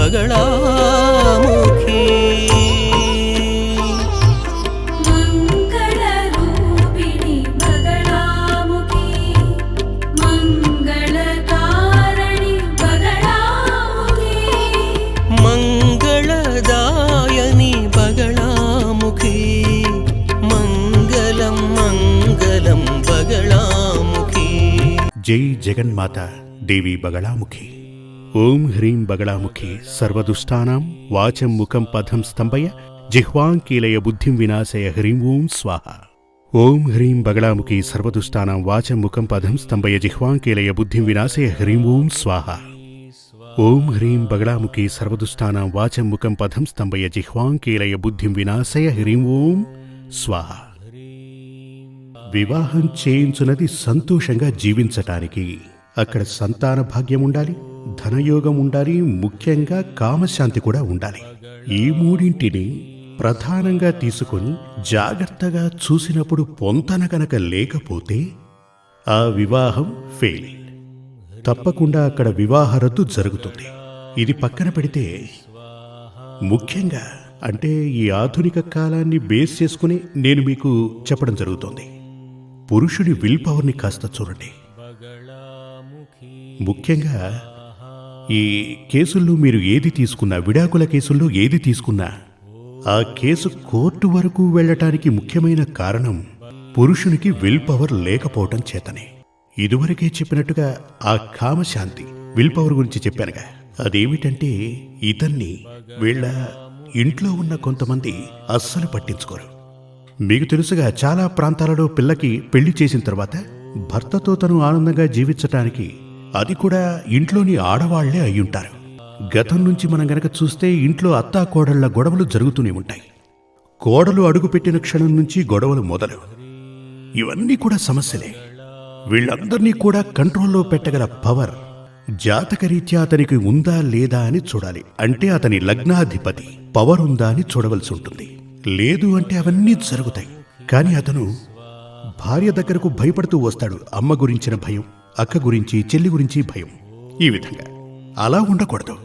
बगलामुखी मंगलरूपिणी बगलामुखी मंगलकारिणी बगलामुखी मंगलदायिनी बगलामुखी मंगलम मंगलम बगलामुखी। जय जगन्माता देवी बगलामुखी। ओम ह्रीं बगलामुखी सर्वदुष्टानां वाचं मुखं पदं स्तंभय जिह्वां कीलय बुद्धिं विनाशय ह्रीं ओं स्वाहा। ओम ह्रीं बगलामुखी सर्वदुष्टानां वाचं मुखं पदं स्तंभय जिह्वां कीलय बुद्धिं विनाशय ह्रीं ओं स्वाहा। ओम ह्रीं बगलामुखी सर्वदुष्टानां वाचं मुखं पदं स्तंभय जिह्वां कीलय बुद्धिं विनाशय ह्रीं ओं स्वाहा। వివాహం చేయించున్నది సంతోషంగా జీవించటానికి. అక్కడ సంతాన భాగ్యం ఉండాలి, ధనయోగం ఉండాలి, ముఖ్యంగా కామశాంతి కూడా ఉండాలి. ఈ మూడింటిని ప్రధానంగా తీసుకొని జాగ్రత్తగా చూసినప్పుడు పొంతన కనుక లేకపోతే ఆ వివాహం ఫెయిల్. తప్పకుండా అక్కడ వివాహ రద్దు జరుగుతుంది. ఇది పక్కన పెడితే ముఖ్యంగా అంటే ఈ ఆధునిక కాలాన్ని బేస్ చేసుకుని నేను మీకు చెప్పడం జరుగుతోంది. పురుషుడి విల్ పవర్ని కాస్త చూడండి. ముఖ్యంగా ఈ కేసుల్లో మీరు ఏది తీసుకున్నా, విడాకుల కేసుల్లో ఏది తీసుకున్నా, ఆ కేసు కోర్టు వరకు వెళ్ళటానికి ముఖ్యమైన కారణం పురుషునికి విల్ పవర్ లేకపోవటం చేతనే. ఇదివరకే చెప్పినట్టుగా ఆ కామశాంతి విల్ పవర్ గురించి చెప్పానుగా. అదేమిటంటే ఇతన్ని వీళ్ళ ఇంట్లో ఉన్న కొంతమంది అస్సలు పట్టించుకోరు. మీకు తెలుసుగా చాలా ప్రాంతాలలో పిల్లకి పెళ్లి చేసిన తర్వాత భర్తతో తను ఆనందంగా జీవించటానికి అది కూడా ఇంట్లోని ఆడవాళ్లే అయ్యుంటారు. గతం నుంచి మనం గనక చూస్తే ఇంట్లో అత్తా కోడళ్ల గొడవలు జరుగుతూనే ఉంటాయి. కోడలు అడుగుపెట్టిన క్షణం నుంచి గొడవలు మొదలు. ఇవన్నీ కూడా సమస్యలే. వీళ్ళందరినీ కూడా కంట్రోల్లో పెట్టగల పవర్ జాతకరీత్యా అతనికి ఉందా లేదా అని చూడాలి. అంటే అతని లగ్నాధిపతి పవర్ ఉందా అని చూడవలసి ఉంటుంది. లేదు అంటే అవన్నీ జరుగుతాయి. కానీ అతను భార్య దగ్గరకు భయపడుతూ వస్తాడు. అమ్మ గురించిన భయం, అక్క గురించి, చెల్లి గురించి భయం. ఈ విధంగా అలా ఉండకూడదు.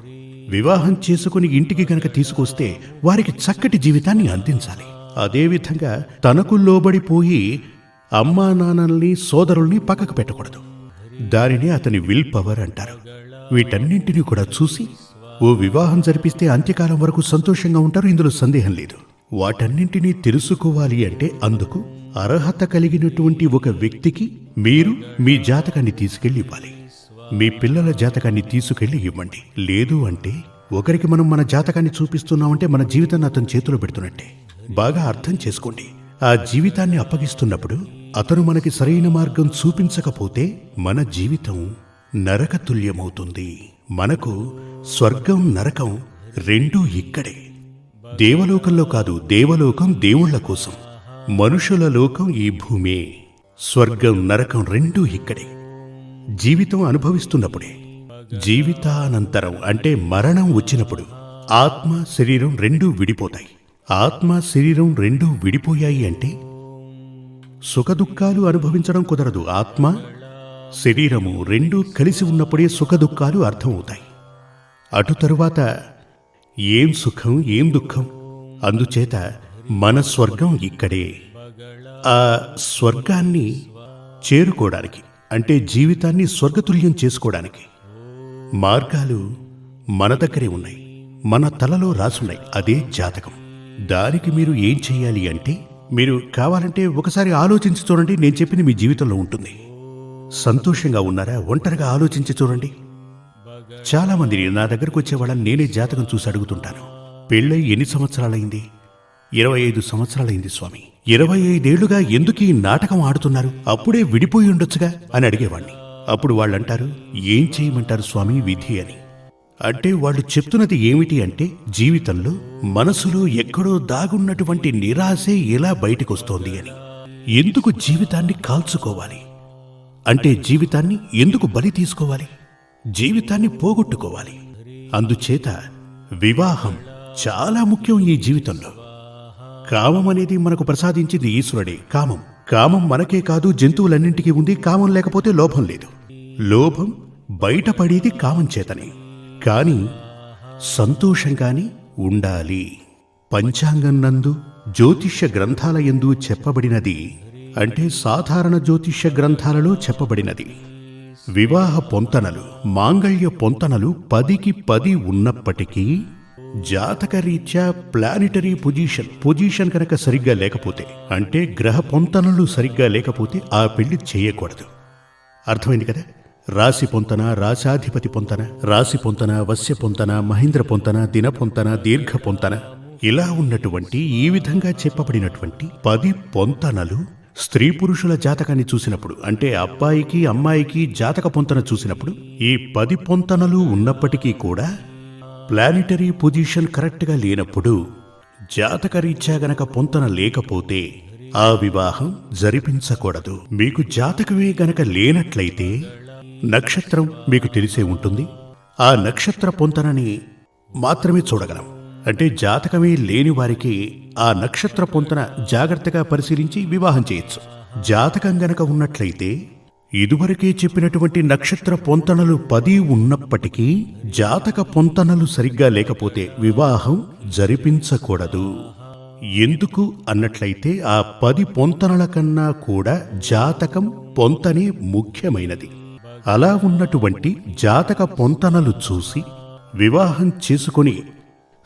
వివాహం చేసుకుని ఇంటికి గనక తీసుకొస్తే వారికి చక్కటి జీవితాన్ని అందించాలి. అదేవిధంగా తనకు లోబడిపోయి అమ్మా నాన్నల్ని, సోదరుల్ని పక్కకు పెట్టకూడదు. దానిని అతని విల్ పవర్ అంటారు. వీటన్నింటినీ కూడా చూసి ఓ వివాహం జరిపిస్తే అంత్యకాలం వరకు సంతోషంగా ఉంటారు. ఇందులో సందేహం లేదు. వాటన్నింటినీ తెలుసుకోవాలి అంటే అందుకు అర్హత కలిగినటువంటి ఒక వ్యక్తికి మీరు మీ జాతకాన్ని తీసుకెళ్లి ఇవ్వాలి. మీ పిల్లల జాతకాన్ని తీసుకెళ్లి ఇవ్వండి. లేదు అంటే ఒకరికి మనం మన జాతకాన్ని చూపిస్తున్నామంటే మన జీవితాన్ని అతని చేతిలో పెడుతున్నట్టే. బాగా అర్థం చేసుకోండి. ఆ జీవితాన్ని అప్పగిస్తున్నప్పుడు అతను మనకి సరైన మార్గం చూపించకపోతే మన జీవితం నరకతుల్యమవుతుంది. మనకు స్వర్గం, నరకం రెండూ ఇక్కడే. దేవలోకంలో కాదు, దేవలోకం దేవుళ్ల కోసం, మనుషుల లోకం ఈ భూమే. స్వర్గం, నరకం రెండూ ఇక్కడే. జీవితం అనుభవిస్తున్నప్పుడే. జీవితానంతరం అంటే మరణం వచ్చినప్పుడు ఆత్మ, శరీరం రెండూ విడిపోతాయి. ఆత్మ, శరీరం రెండూ విడిపోయాయి అంటే సుఖదుఖాలు అనుభవించడం కుదరదు. ఆత్మ, శరీరము రెండూ కలిసి ఉన్నప్పుడే సుఖదుఖాలు అర్థమవుతాయి. అటు తరువాత ఏం సుఖం, ఏం దుఃఖం. అందుచేత మన స్వర్గం ఇక్కడే. ఆ స్వర్గాన్ని చేరుకోవడానికి అంటే జీవితాన్ని స్వర్గతుల్యం చేసుకోవడానికి మార్గాలు మన దగ్గరే ఉన్నాయి, మన తలలో రాసున్నాయి. అదే జాతకం. దానికి మీరు ఏం చెయ్యాలి అంటే, మీరు కావాలంటే ఒకసారి ఆలోచించి చూడండి. నేను చెప్పింది మీ జీవితంలో ఉంటుంది. సంతోషంగా ఉన్నారా? ఒంటరిగా ఆలోచించి చూడండి. చాలా మంది నా దగ్గరకు వచ్చేవాళ్ళని నేనే జాతకం చూసి అడుగుతుంటాను. పెళ్ళై ఎన్ని సంవత్సరాలైంది? 25 సంవత్సరాలైంది స్వామి. 25 ఏళ్లుగా ఎందుకు ఈ నాటకం ఆడుతున్నారు? అప్పుడే విడిపోయి ఉండొచ్చుగా అని అడిగేవాణ్ణి. అప్పుడు వాళ్ళంటారు, ఏం చేయమంటారు స్వామి, విధి అని. అంటే వాళ్ళు చెప్తున్నది ఏమిటి అంటే, జీవితంలో మనసులో ఎక్కడో దాగున్నటువంటి నిరాశే ఎలా బయటికొస్తోంది అని. ఎందుకు జీవితాన్ని కాల్చుకోవాలి? అంటే జీవితాన్ని ఎందుకు బలి తీసుకోవాలి? జీవితాన్ని పోగొట్టుకోవాలి. అందుచేత వివాహం చాలా ముఖ్యం ఈ జీవితంలో. కామం అనేది మనకు ప్రసాదించింది ఈశ్వరుడే. కామం మనకే కాదు, జంతువులన్నింటికీ ఉంది. కామం లేకపోతే లోభం లేదు. లోభం బయటపడేది కామం చేతనే. కాని సంతోషంగాని ఉండాలి. పంచాంగం నందు జ్యోతిష్య గ్రంథాల యందు చెప్పబడినది, అంటే సాధారణ జ్యోతిష్య గ్రంథాలలో చెప్పబడినది, వివాహ పొంతనలు, మాంగళ్య పొంతనలు 10కి 10 ఉన్నప్పటికీ జాతకరీత్యా ప్లానిటరీ పొజిషన్ కనుక సరిగ్గా లేకపోతే, అంటే గ్రహ పొంతనలు సరిగ్గా లేకపోతే ఆ పెళ్లి చేయకూడదు. అర్థమైంది కదా? రాశి పొంతన, రాశాధిపతి పొంతన, రాశి పొంతన, వశ్య పొంతన, మహేంద్ర పొంతన, దిన పొంతన, దీర్ఘ పొంతన, ఇలా ఉన్నటువంటి ఈ విధంగా చెప్పబడినటువంటి 10 పొంతనలు స్త్రీ పురుషుల జాతకాన్ని చూసినప్పుడు, అంటే అబ్బాయికి అమ్మాయికి జాతక పొంతన చూసినప్పుడు, ఈ 10 పొంతనలు ఉన్నప్పటికీ కూడా ప్లానిటరీ పొజిషన్ కరెక్ట్గా లేనప్పుడు, జాతకరీత్యా గనక పొంతన లేకపోతే ఆ వివాహం జరిపించకూడదు. మీకు జాతకమే గనక లేనట్లయితే నక్షత్రం మీకు తెలిసే ఉంటుంది. ఆ నక్షత్ర పొంతనని మాత్రమే చూడగలం. అంటే జాతకమే లేని వారికి ఆ నక్షత్ర పొంతన జాగ్రత్తగా పరిశీలించి వివాహం చేయొచ్చు. జాతకం గనక ఉన్నట్లయితే ఇదివరకే చెప్పినటువంటి నక్షత్ర పొంతనలు 10 ఉన్నప్పటికీ జాతక పొంతనలు సరిగ్గా లేకపోతే వివాహం జరిపించకూడదు. ఎందుకు అన్నట్లయితే ఆ 10 పొంతనల కన్నా కూడా జాతకం పొంతనే ముఖ్యమైనది. అలా ఉన్నటువంటి జాతక పొంతనలు చూసి వివాహం చేసుకొని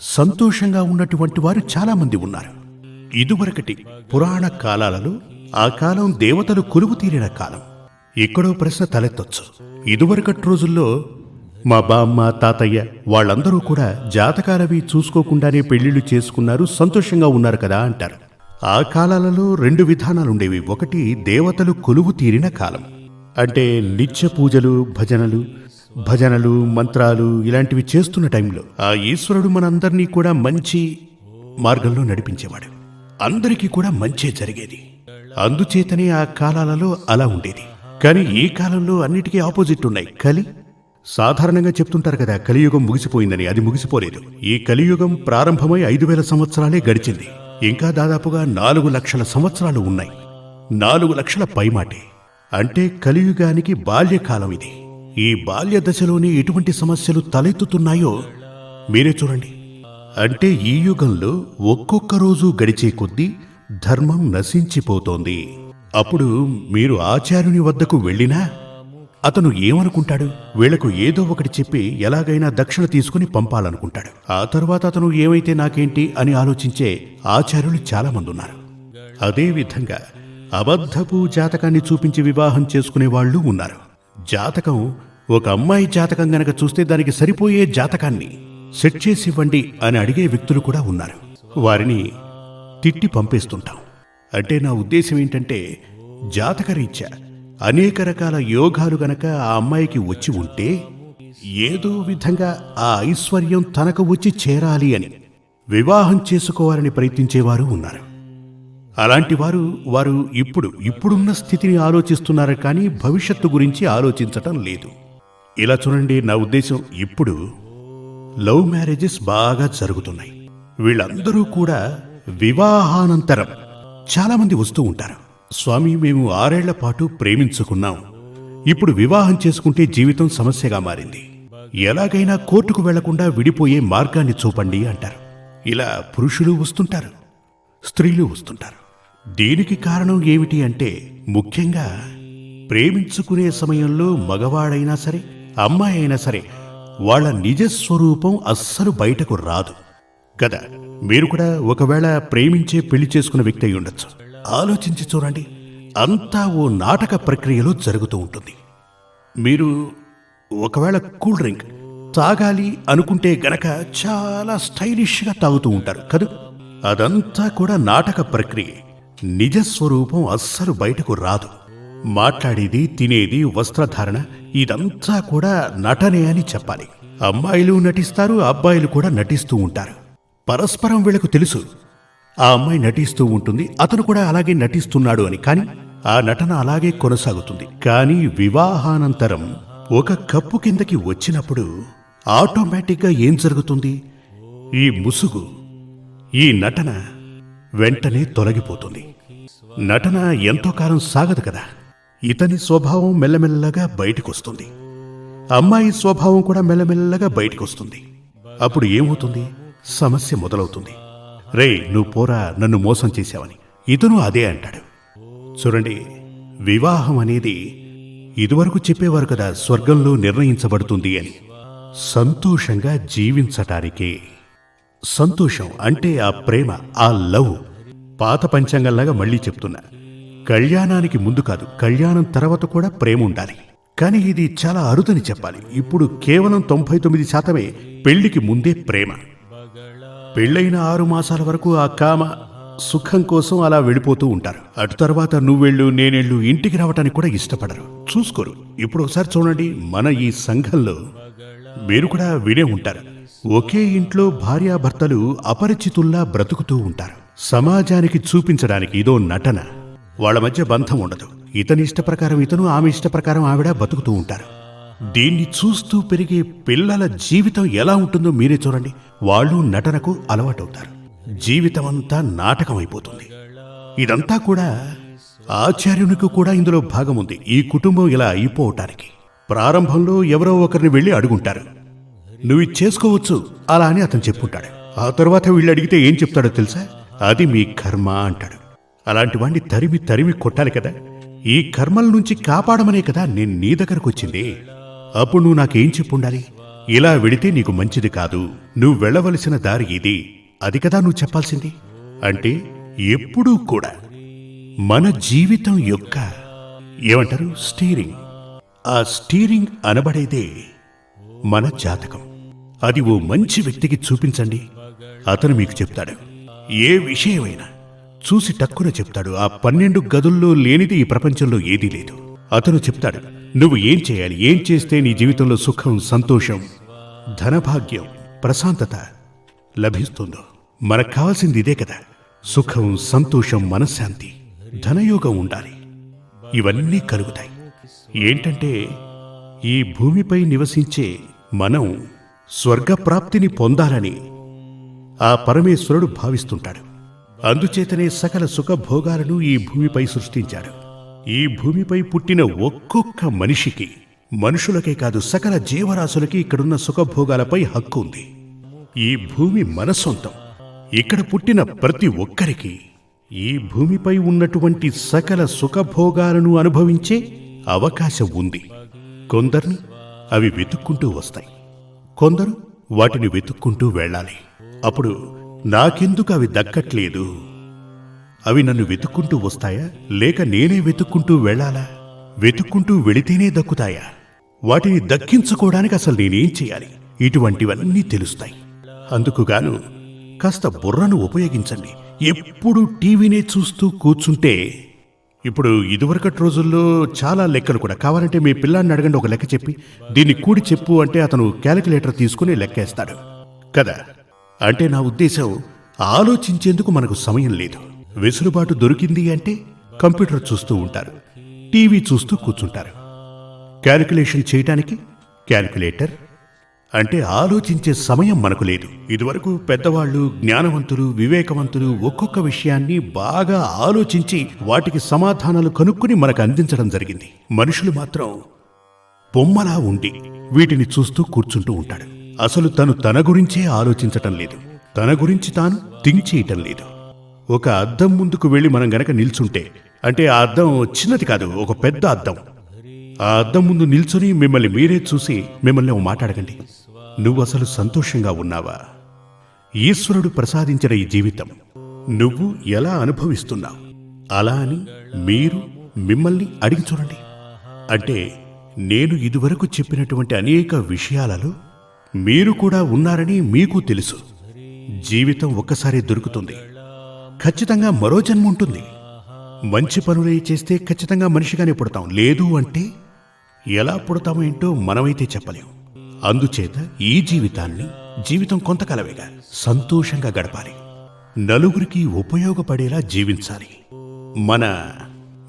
సంతోషంగా ఉన్నటువంటి వారు చాలామంది ఉన్నారు. ఇదివరకటి పురాణ కాలాలలో ఆ కాలం దేవతలు కొలువు తీరిన కాలం. ఎక్కడో ప్రశ్న తలెత్తొచ్చు. ఇదివరకటి రోజుల్లో మా బామ్మ, తాతయ్య వాళ్ళందరూ కూడా జాతకాలవి చూసుకోకుండానే పెళ్లిళ్ళు చేసుకున్నారు, సంతోషంగా ఉన్నారు కదా అంటారు. ఆ కాలాలలో 2 విధానాలుండేవి. ఒకటి దేవతలు కొలువు తీరిన కాలం, అంటే నిత్య పూజలు, భజనలు, మంత్రాలు ఇలాంటివి చేస్తున్న టైంలో ఆ ఈశ్వరుడు మనందరినీ కూడా మంచి మార్గంలో నడిపించేవాడు. అందరికీ కూడా మంచే జరిగేది. అందుచేతనే ఆ కాలాలలో అలా ఉండేది. కానీ ఈ కాలంలో అన్నిటికీ ఆపోజిట్ ఉన్నాయి. సాధారణంగా చెప్తుంటారు కదా, కలియుగం ముగిసిపోయిందని. అది ముగిసిపోలేదు. ఈ కలియుగం ప్రారంభమై 5000 సంవత్సరాలే గడిచింది. ఇంకా దాదాపుగా 4 లక్షల సంవత్సరాలు ఉన్నాయి. 4 లక్షల పైమాటే. అంటే కలియుగానికి బాల్యకాలం ఇది. ఈ బాల్య దశలోనే ఎటువంటి సమస్యలు తలెత్తుతున్నాయో మీరే చూడండి. అంటే ఈ యుగంలో ఒక్కొక్క రోజు గడిచే కొద్దీ ధర్మం నశించిపోతోంది. అప్పుడు మీరు ఆచార్యుని వద్దకు వెళ్ళినా అతను ఏమనుకుంటాడు? వీళ్లకు ఏదో ఒకటి చెప్పి ఎలాగైనా దక్షిణ తీసుకుని పంపాలనుకుంటాడు. ఆ తర్వాత అతను ఏమైతే నాకేంటి అని ఆలోచించే ఆచార్యులు చాలామంది ఉన్నారు. అదేవిధంగా అబద్ధపు జాతకాన్ని చూపించి వివాహం చేసుకునే వాళ్ళు ఉన్నారు. జాతకం, ఒక అమ్మాయి జాతకం గనక చూస్తే దానికి సరిపోయే జాతకాన్ని సెట్ చేసివ్వండి అని అడిగే వ్యక్తులు కూడా ఉన్నారు. వారిని తిట్టి పంపేస్తుంటాం. అంటే నా ఉద్దేశం ఏంటంటే, జాతకరీత్యా అనేక రకాల యోగాలు గనక ఆ అమ్మాయికి వచ్చి ఉంటే ఏదో విధంగా ఆ ఐశ్వర్యం తనకు వచ్చి చేరాలి అని వివాహం చేసుకోవాలని ప్రయత్నించేవారు ఉన్నారు. అలాంటి వారు ఇప్పుడున్న స్థితిని ఆలోచిస్తున్నారు, కానీ భవిష్యత్తు గురించి ఆలోచించటం లేదు. ఇలా చూడండి, నా ఉద్దేశం, ఇప్పుడు లవ్ మ్యారేజెస్ బాగా జరుగుతున్నాయి. వీళ్ళందరూ కూడా వివాహానంతరం చాలామంది వస్తూ ఉంటారు. స్వామి, మేము 6 ఏళ్ల పాటు ప్రేమించుకున్నాం, ఇప్పుడు వివాహం చేసుకుంటే జీవితం సమస్యగా మారింది, ఎలాగైనా కోర్టుకు వెళ్లకుండా విడిపోయే మార్గాన్ని చూపండి అంటారు. ఇలా పురుషులు వస్తుంటారు, స్త్రీలు వస్తుంటారు. దీనికి కారణం ఏమిటి అంటే, ముఖ్యంగా ప్రేమించుకునే సమయంలో మగవాడైనా సరే, అమ్మాయి అయినా సరే, వాళ్ళ నిజస్వరూపం అస్సలు బయటకు రాదు కదా. మీరు కూడా ఒకవేళ ప్రేమించే పెళ్లి చేసుకున్న వ్యక్తి అయి ఉండొచ్చు. ఆలోచించి చూడండి, అంతా ఓ నాటక ప్రక్రియలో జరుగుతూ ఉంటుంది. మీరు ఒకవేళ కూల్ డ్రింక్ తాగాలి అనుకుంటే గనక చాలా స్టైలిష్గా తాగుతూ ఉంటారు కదా. అదంతా కూడా నాటక ప్రక్రియ. నిజస్వరూపం అస్సలు బయటకు రాదు. మాట్లాడేది, తినేది, వస్త్రధారణ ఇదంతా కూడా నటనే అని చెప్పాలి. అమ్మాయిలు నటిస్తారు, అబ్బాయిలు కూడా నటిస్తూ ఉంటారు. పరస్పరం వీళ్లకు తెలుసు, ఆ అమ్మాయి నటిస్తూ ఉంటుంది, అతను కూడా అలాగే నటిస్తున్నాడు అని. కానీ ఆ నటన అలాగే కొనసాగుతుంది. కానీ వివాహానంతరం ఒక కప్పు కిందకి వచ్చినప్పుడు ఆటోమేటిక్గా ఏం జరుగుతుంది? ఈ ముసుగు, ఈ నటన వెంటనే తొలగిపోతుంది. నటన ఎంతో కాలం సాగదు కదా. ఇతని స్వభావం మెల్లమెల్లగా బయటికొస్తుంది, అమ్మాయి స్వభావం కూడా మెల్లమెల్లగా బయటికొస్తుంది. అప్పుడు ఏమవుతుంది? సమస్య మొదలవుతుంది. రే నువ్వు పోరా, నన్ను మోసం చేశావని. ఇతను అదే అంటాడు. చూడండి, వివాహం అనేది ఇదివరకు చెప్పేవారు కదా, స్వర్గంలో నిర్ణయించబడుతుంది అని. సంతోషంగా జీవించటానికే. సంతోషం అంటే ఆ ప్రేమ, ఆ లవ్. పాత పంచాంగంలాగా మళ్ళీ చెప్తున్నా, కళ్యాణానికి ముందు కాదు, కళ్యాణం తర్వాత కూడా ప్రేమ ఉండాలి. కానీ ఇది చాలా అరుదని చెప్పాలి. ఇప్పుడు కేవలం 99% పెళ్లికి ముందే ప్రేమ. పెళ్ళైన 6 మాసాల వరకు ఆ కామ సుఖం కోసం అలా వెళ్ళిపోతూ ఉంటారు. అటు తర్వాత నువ్వెళ్ళు నేనెళ్ళు ఇంటికి రావటానికి కూడా ఇష్టపడరు, చూసుకోరు. ఇప్పుడు ఒకసారి చూడండి, మన ఈ సంఘంలో మీరు కూడా వినే ఉంటారు, ఒకే ఇంట్లో భార్యాభర్తలు అపరిచితుల్లా బ్రతుకుతూ ఉంటారు. సమాజానికి చూపించడానికి ఇదో నటన. వాళ్ళ మధ్య బంధం ఉండదు. ఇతని ఇష్ట ప్రకారం ఇతను, ఆమె ఇష్ట ప్రకారం ఆవిడ బతుకుతూ ఉంటారు. దీన్ని చూస్తూ పెరిగే పిల్లల జీవితం ఎలా ఉంటుందో మీరే చూడండి. వాళ్ళు నటనకు అలవాటవుతారు. జీవితం అంతా నాటకం అయిపోతుంది. ఇదంతా కూడా ఆచార్యునికి కూడా ఇందులో భాగం ఉంది. ఈ కుటుంబం ఇలా అయిపోవటానికి ప్రారంభంలో ఎవరో ఒకరిని వెళ్ళి అడుగుంటారు, నువ్వు ఇది చేసుకోవచ్చు అలా అని అతను చెప్పుంటాడు. ఆ తర్వాత వీళ్ళు అడిగితే ఏం చెప్తాడో తెలుసా? అది మీ కర్మ అంటాడు. అలాంటి వాణ్ణి తరిమి తరిమి కొట్టాలి కదా. ఈ కర్మల నుంచి కాపాడమనే కదా నేను నీ దగ్గరకు వచ్చింది. అప్పుడు నువ్వు నాకేం చెప్పుండాలి? ఇలా వెడితే నీకు మంచిది కాదు, నువ్వు వెళ్ళవలసిన దారి ఇది, అది కదా నువ్వు చెప్పాల్సింది. అంటే ఎప్పుడూ కూడా మన జీవితం యొక్క ఏమంటారు, స్టీరింగ్. ఆ స్టీరింగ్ అనబడేదే మన జాతకం. అది ఓ మంచి వ్యక్తికి చూపించండి, అతను మీకు చెప్తాడు. ఏ విషయమైనా చూసి టక్కున చెప్తాడు. ఆ 12 గదుల్లో లేనిది ఈ ప్రపంచంలో ఏదీ లేదు. అతను చెప్తాడు, నువ్వు ఏం చేయాలి, ఏం చేస్తే నీ జీవితంలో సుఖం, సంతోషం, ధనభాగ్యం, ప్రశాంతత లభిస్తుందో. మనకు కావాల్సింది ఇదే కదా, సుఖం, సంతోషం, మనశ్శాంతి, ధనయోగం ఉండాలి. ఇవన్నీ కలుగుతాయి. ఏంటంటే ఈ భూమిపై నివసించే మనం స్వర్గప్రాప్తిని పొందాలని ఆ పరమేశ్వరుడు భావిస్తుంటాడు. అందుచేతనే సకల సుఖభోగాలను ఈ భూమిపై సృష్టించాడు. ఈ భూమిపై పుట్టిన ఒక్కొక్క మనిషికి, మనుషులకే కాదు సకల జీవరాశులకి ఇక్కడున్న సుఖభోగాలపై హక్కు ఉంది. ఈ భూమి మన సొంతం. ఇక్కడ పుట్టిన ప్రతి ఒక్కరికి ఈ భూమిపై ఉన్నటువంటి సకల సుఖభోగాలను అనుభవించే అవకాశం ఉంది. కొందరిని అవి వెతుక్కుంటూ వస్తాయి, కొందరు వాటిని వెతుక్కుంటూ వెళ్ళాలి. అప్పుడు నాకెందుకు అవి దక్కట్లేదు, అవి నన్ను వెతుక్కుంటూ వస్తాయా లేక నేనే వెతుక్కుంటూ వెళ్ళాలా? వెతుక్కుంటూ వెళితేనే దక్కుతాయా? వాటిని దక్కించుకోవడానికి అసలు నేనేం చేయాలి? ఇటువంటివన్నీ తెలుస్తాయి. అందుకుగాను కాస్త బుర్రను ఉపయోగించండి. ఎప్పుడు టీవీనే చూస్తూ కూర్చుంటే, ఇప్పుడు ఇదివరకటి రోజుల్లో చాలా లెక్కలు కూడా, కావాలంటే మీ పిల్లాన్ని అడగండి, ఒక లెక్క చెప్పి దీన్ని కూడి చెప్పు అంటే అతను క్యాలిక్యులేటర్ తీసుకుని లెక్కేస్తాడు కదా. అంటే నా ఉద్దేశం, ఆలోచించేందుకు మనకు సమయం లేదు. వెసులుబాటు దొరికింది అంటే కంప్యూటర్ చూస్తూ ఉంటారు, టీవీ చూస్తూ కూర్చుంటారు. క్యాలిక్యులేషన్ చేయటానికి క్యాలిక్యులేటర్. అంటే ఆలోచించే సమయం మనకు లేదు. ఇదివరకు పెద్దవాళ్ళు, జ్ఞానవంతులు, వివేకవంతులు ఒక్కొక్క విషయాన్ని బాగా ఆలోచించి వాటికి సమాధానాలు కనుక్కుని మనకు అందించడం జరిగింది. మనుషులు మాత్రం బొమ్మలా ఉండి వీటిని చూస్తూ కూర్చుంటూ ఉంటాడు. అసలు తన గురించే ఆలోచించటం లేదు, తన గురించి తాను థింక్ చేయటం లేదు. ఒక అద్దం ముందుకు వెళ్ళి మనం గనక నిల్చుంటే, అంటే ఆ అద్దం చిన్నది కాదు, ఒక పెద్ద అద్దం. ఆ అద్దం ముందు నిల్చుని మిమ్మల్ని మీరే చూసి మిమ్మల్ని ఓ మాట అడగండి, నువ్వు అసలు సంతోషంగా ఉన్నావా? ఈశ్వరుడు ప్రసాదించిన ఈ జీవితం నువ్వు ఎలా అనుభవిస్తున్నావు? అలా అని మీరు మిమ్మల్ని అడిగి చూడండి. అంటే నేను ఇదివరకు చెప్పినటువంటి అనేక విషయాలలో మీరు కూడా ఉన్నారని మీకు తెలుసు. జీవితం ఒక్కసారి దొరుకుతుంది, ఖచ్చితంగా మరో జన్మ ఉంటుంది. మంచి పనులే చేస్తే ఖచ్చితంగా మనిషిగానే పుడతాం, లేదు అంటే ఎలా పుడతామో ఏంటో మనమైతే చెప్పలేం. అందుచేత ఈ జీవితం కొంతకాలమేగా, సంతోషంగా గడపాలి, నలుగురికి ఉపయోగపడేలా జీవించాలి.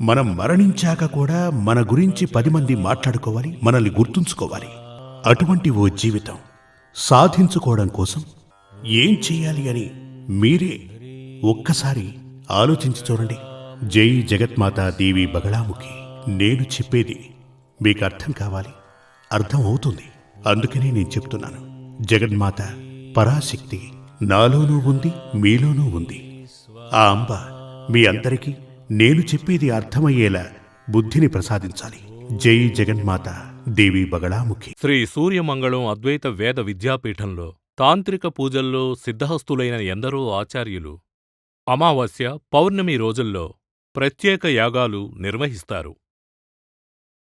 మనం మరణించాక కూడా మన గురించి 10 మంది మాట్లాడుకోవాలి, మనల్ని గుర్తుంచుకోవాలి. అటువంటి ఓ జీవితం సాధించుకోవడం కోసం ఏం చెయ్యాలి అని మీరే ఒక్కసారి ఆలోచించి చూడండి. జై జగత్మాతా దేవి బగళాముఖి. నేను చెప్పేది మీకు అర్థం కావాలి, అర్థం అవుతుంది. అందుకనే నేను చెప్తున్నాను. జగన్మాత పరాశక్తి నాలోనూ ఉంది, మీలోనూ ఉంది. ఆ అంబ మీ అందరికీ నేను చెప్పేది అర్థమయ్యేలా బుద్ధిని ప్రసాదించాలి. జై జగన్మాత దేవి బగళాముఖి. శ్రీ సూర్యమంగళం అద్వైత వేద విద్యాపీఠంలో తాంత్రిక పూజల్లో సిద్ధహస్తులైన ఎందరో ఆచార్యులు అమావాస్య, పౌర్ణమి రోజుల్లో ప్రత్యేక యాగాలు నిర్వహిస్తారు.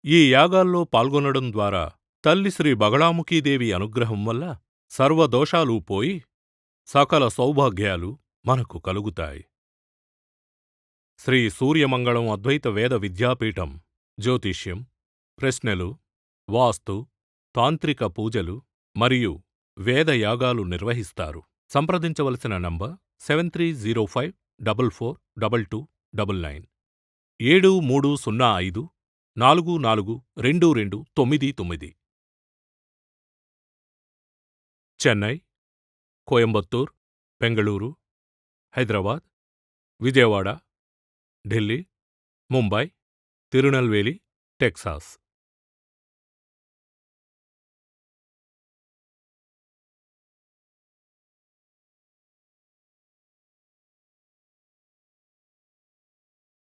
ఈ యాగాల్లో పాల్గొనడం ద్వారా తల్లి శ్రీ బగళాముఖీదేవి అనుగ్రహం వల్ల సర్వదోషాలూ పోయి సకల సౌభాగ్యాలు మనకు కలుగుతాయి. శ్రీ సూర్యమంగళం అద్వైత వేద విద్యాపీఠం జ్యోతిష్యం, ప్రశ్నలు, వాస్తు, తాంత్రిక పూజలు మరియు వేదయాగాలు నిర్వహిస్తారు. సంప్రదించవలసిన నంబర్ 7305442299 7305442299. చెన్నై, కోయంబత్తూర్, బెంగళూరు, హైదరాబాద్, విజయవాడ, ఢిల్లీ, ముంబై, తిరునల్వేలి, టెక్సాస్.